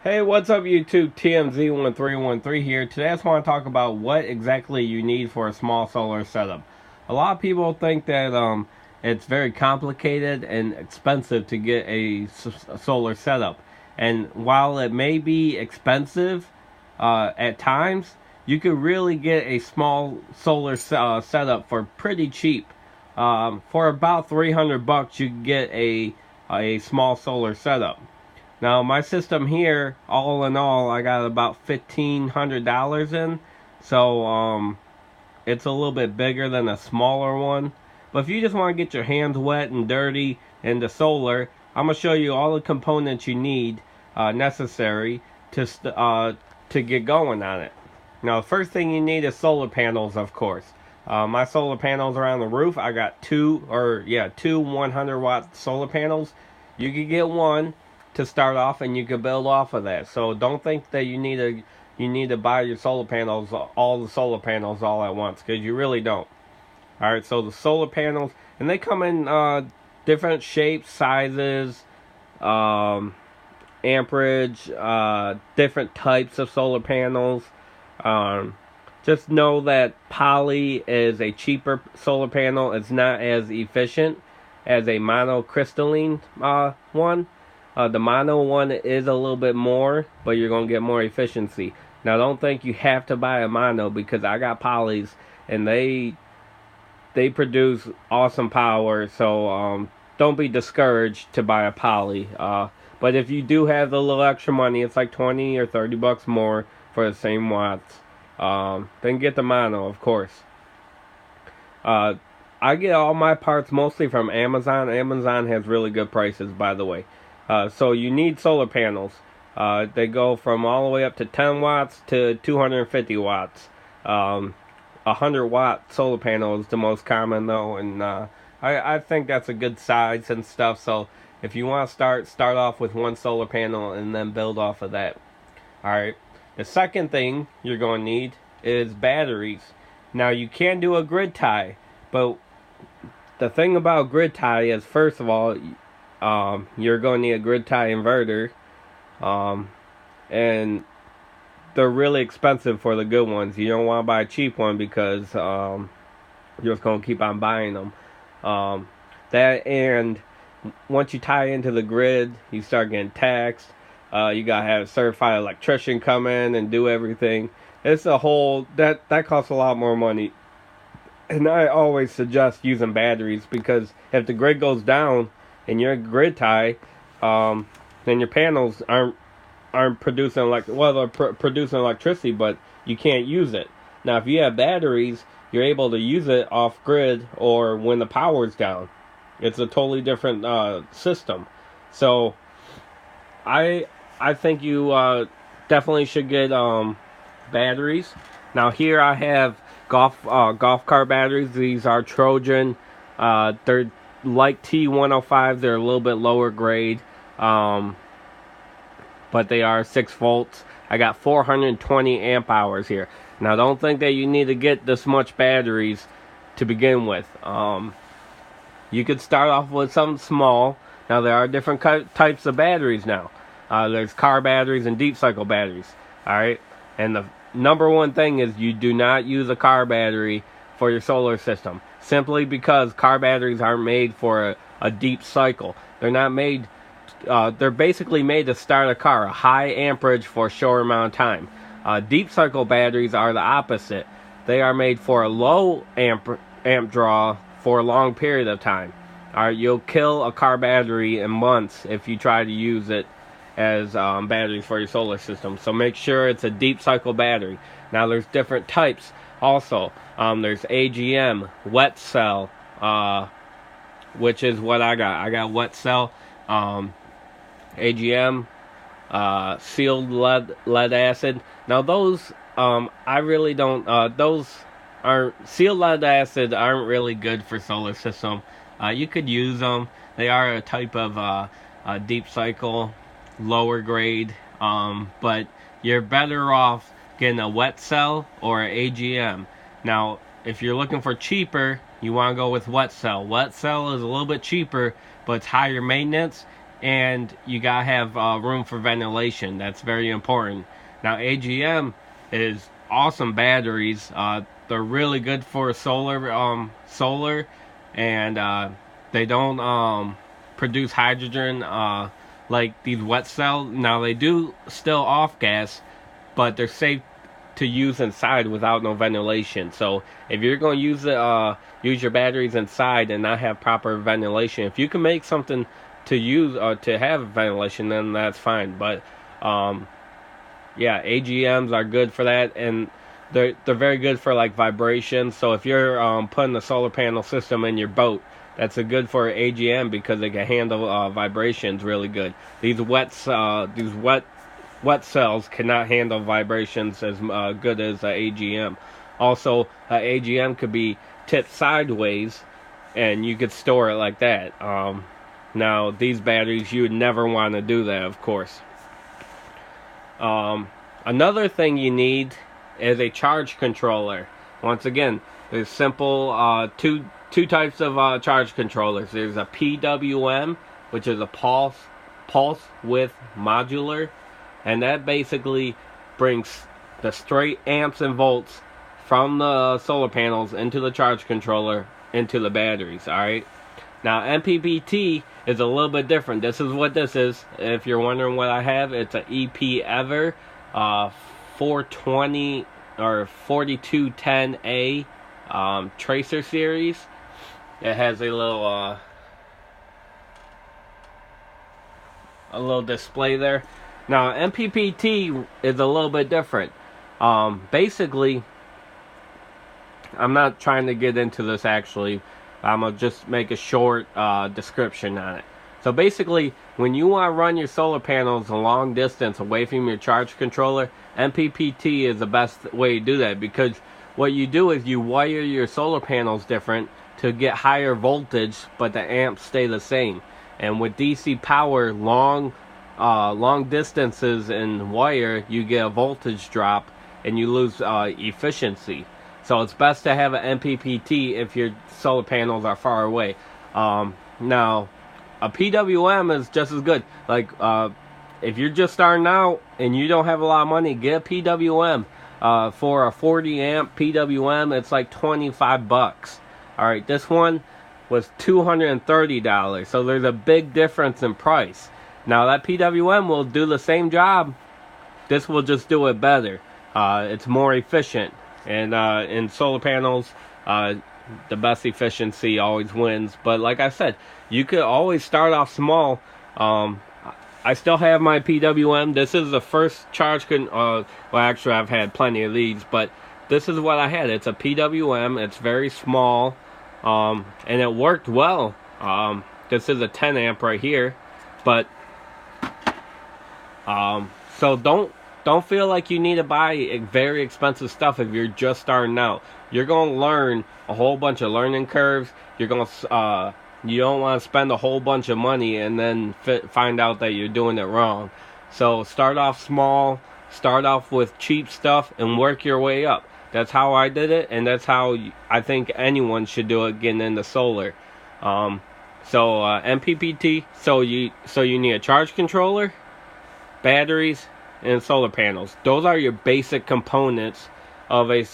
Hey, what's up YouTube? TMZ1313 here. Today I just want to talk about what exactly you need for a small solar setup. A lot of people think that it's very complicated and expensive to get a solar setup. And while it may be expensive at times, you could really get a small solar setup for pretty cheap. For about 300 bucks, you can get a small solar setup. Now my system here, all in all, I got about $1,500 in, so it's a little bit bigger than a smaller one. But if you just want to get your hands wet and dirty in the solar, I'm gonna show you all the components you need necessary to get going on it. Now the first thing you need is solar panels, of course. My solar panels are on the roof. I got two 100-watt solar panels. You could get one to start off, and you can build off of that. So don't think that you need to buy your solar panels, all the solar panels, all at once, because you really don't. All right, so the solar panels, and they come in different shapes, sizes, amperage, different types of solar panels. Just know that poly is a cheaper solar panel. It's not as efficient as a monocrystalline one. The mono one is a little bit more, but you're going to get more efficiency. Now, don't think you have to buy a mono, because I got polys, and they produce awesome power. So don't be discouraged to buy a poly. But if you do have the little extra money, it's like 20 or 30 bucks more for the same watts. Then get the mono, of course. I get all my parts mostly from Amazon. Amazon has really good prices, by the way. So you need solar panels. They go from all the way up to 10 watts to 250 watts. 100-watt solar panel is the most common, though, and I think that's a good size and stuff. So if you want to start off with one solar panel and then build off of that. All right. The second thing you're going to need is batteries. Now, you can do a grid tie, but the thing about grid tie is, first of all, you're going to need a grid tie inverter, and they're really expensive for the good ones. You don't want to buy a cheap one, because you're just going to keep on buying them. That, and once you tie into the grid, you start getting taxed. You gotta have a certified electrician come in and do everything. It's a whole that costs a lot more money. And I always suggest using batteries, because if the grid goes down and you're grid tie, then your panels aren't producing they're producing electricity, but you can't use it. Now, if you have batteries, you're able to use it off grid or when the power's down. It's a totally different system. So I think you definitely should get batteries. Now here I have golf cart batteries. These are Trojan. They're like T105. They're a little bit lower grade, but they are 6 volts. I got 420 amp hours here. Now don't think that you need to get this much batteries to begin with. You could start off with something small. Now there are different types of batteries now. There's car batteries and deep cycle batteries. Alright? And the number one thing is, you do not use a car battery for your solar system. Simply because car batteries aren't made for a deep cycle. They're not made, they're basically made to start a car, a high amperage for a short amount of time. Deep cycle batteries are the opposite. They are made for a low amp draw for a long period of time. Alright, you'll kill a car battery in months if you try to use it as batteries for your solar system. So make sure it's a deep cycle battery. Now there's different types also. There's AGM, wet cell, which is what I got. I got wet cell, AGM, sealed lead acid. Now those I really don't. Those aren't sealed lead acid aren't really good for solar system. You could use them. They are a type of deep cycle, lower grade, but you're better off getting a wet cell or an AGM. Now, if you're looking for cheaper, you want to go with wet cell. Wet cell is a little bit cheaper, but it's higher maintenance, and you gotta have room for ventilation. That's very important. Now AGM is awesome batteries. They're really good for solar, and they don't produce hydrogen like these wet cells. Now they do still off gas, but they're safe to use inside without no ventilation. So if you're going to use your batteries inside and not have proper ventilation, if you can make something to use to have ventilation, then that's fine. But yeah, AGMs are good for that, and they're very good for like vibrations. So if you're putting the solar panel system in your boat, that's a good for AGM because it can handle vibrations really good. These wet cells cannot handle vibrations as good as AGM. Also, AGM could be tipped sideways, and you could store it like that. Now, these batteries, you would never want to do that, of course. Another thing you need is a charge controller. Once again, there's simple two types of charge controllers. There's a PWM, which is a pulse width modular, and that basically brings the straight amps and volts from the solar panels into the charge controller into the batteries. Alright, now MPPT is a little bit different. This is what this is. If you're wondering what I have, it's an EP Ever 420 or 4210A tracer series. It has a little display there. Now MPPT is a little bit different. Basically, I'm not trying to get into this actually. I'm gonna just make a short description on it. So basically, when you want to run your solar panels a long distance away from your charge controller, MPPT is the best way to do that, because what you do is you wire your solar panels different to get higher voltage, but the amps stay the same. And with DC power, long distances in wire, you get a voltage drop and you lose efficiency. So it's best to have an MPPT if your solar panels are far away. Now, a PWM is just as good. Like, if you're just starting out and you don't have a lot of money, get a PWM. For a 40 amp PWM, it's like $25. Alright, this one was $230. So there's a big difference in price. Now that PWM will do the same job. This will just do it better. It's more efficient. And in solar panels, the best efficiency always wins. But like I said, you could always start off small. I still have my PWM. This is the first charge. Well, actually, I've had plenty of these, but this is what I had. It's a PWM. It's very small, and it worked well. This is a 10 amp right here, but so don't feel like you need to buy very expensive stuff if you're just starting out. You're gonna learn a whole bunch of learning curves. You're gonna you don't want to spend a whole bunch of money and then find out that you're doing it wrong. So start off small, start off with cheap stuff, and work your way up. That's how I did it, and that's how I think anyone should do it getting into solar. MPPT. So you need a charge controller, batteries, and solar panels. Those are your basic components of a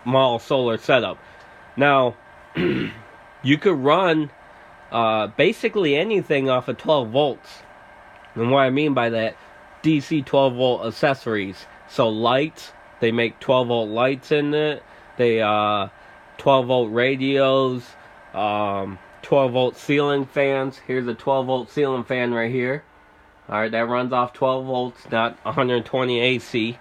small solar setup. Now, you could run basically anything off of 12 volts. And what I mean by that, DC 12 volt accessories. So lights, they make 12 volt lights in it. They 12 volt radios, 12 volt ceiling fans. Here's a 12 volt ceiling fan right here. Alright, that runs off 12 volts, not 120 AC.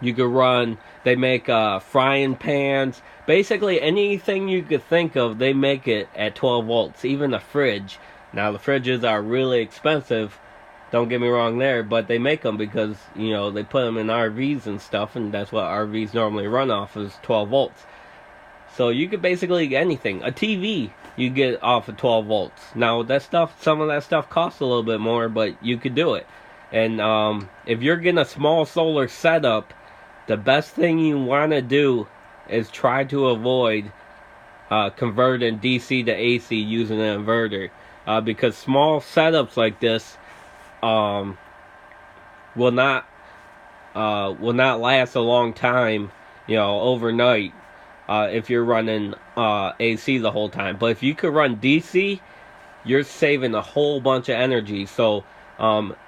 You could run, they make frying pans. Basically anything you could think of, they make it at 12 volts. Even a fridge. Now the fridges are really expensive, don't get me wrong there, but they make them because, you know, they put them in RVs and stuff, and that's what RVs normally run off, is 12 volts. So you could basically get anything. A TV you get off of 12 volts. Now that stuff, some of that stuff costs a little bit more, but you could do it. And if you're getting a small solar setup, the best thing you want to do is try to avoid converting DC to AC using an inverter, because small setups like this um, will not last a long time, overnight, if you're running AC the whole time. But if you could run DC, you're saving a whole bunch of energy. So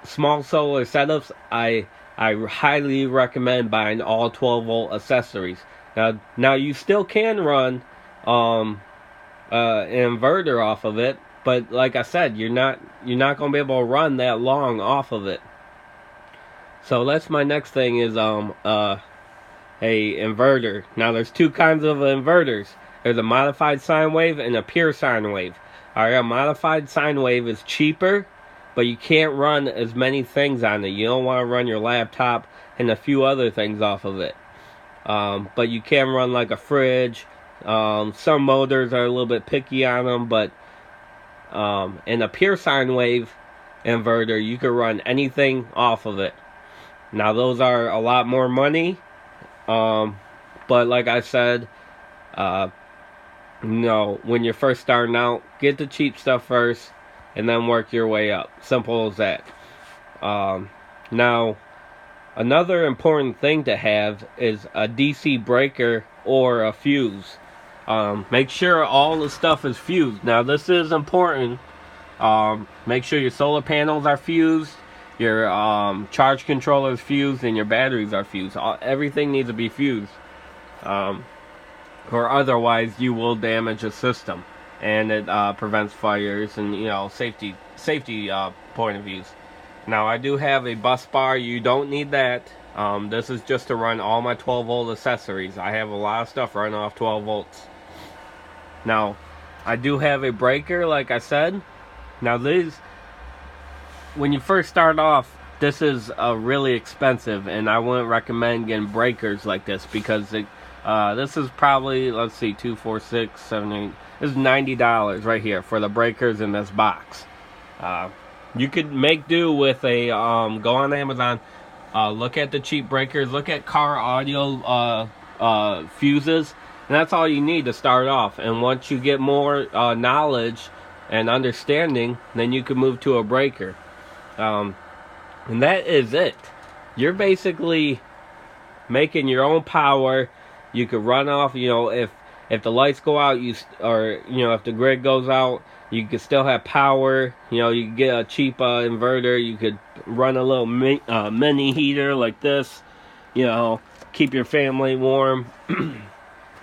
small solar setups, I highly recommend buying all 12-volt accessories. Now you still can run an inverter off of it, but like I said, you're not gonna be able to run that long off of it. So that's my next thing is a inverter. Now there's two kinds of inverters. There's a modified sine wave and a pure sine wave. Alright, a modified sine wave is cheaper, but you can't run as many things on it. You don't want to run your laptop and a few other things off of it. But you can run like a fridge. Some motors are a little bit picky on them, but in a pure sine wave inverter, you can run anything off of it. Now those are a lot more money, but like I said, when you're first starting out, get the cheap stuff first, and then work your way up. Simple as that. Now, another important thing to have is a DC breaker or a fuse. Make sure all the stuff is fused. Now, this is important. Make sure your solar panels are fused, your charge controller is fused, and your batteries are fused. Everything needs to be fused. Or otherwise you will damage the system, and it prevents fires and safety point of views. Now I do have a bus bar. You don't need that. This is just to run all my 12-volt accessories. I have a lot of stuff running off 12 volts. Now I do have a breaker, like I said. Now these, when you first start off, this is really expensive, and I wouldn't recommend getting breakers like this, because this is probably, let's see, 2, 4, 6, 7, 8. This is $90 right here for the breakers in this box. You could make do with a go on Amazon, look at the cheap breakers, look at car audio fuses, and that's all you need to start off. And once you get more knowledge and understanding, then you can move to a breaker. And that is it. You're basically making your own power. You could run off, if the lights go out, if the grid goes out, you could still have power. You could get a cheap inverter. You could run a little mini heater like this, keep your family warm.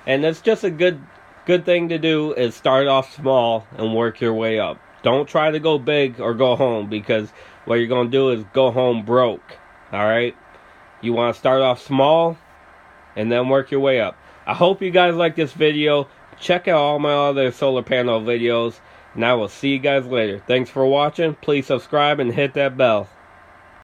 And it's just a good thing to do, is start off small and work your way up. Don't try to go big or go home, because what you're going to do is go home broke. Alright? You want to start off small and then work your way up. I hope you guys like this video. Check out all my other solar panel videos, and I will see you guys later. Thanks for watching. Please subscribe and hit that bell.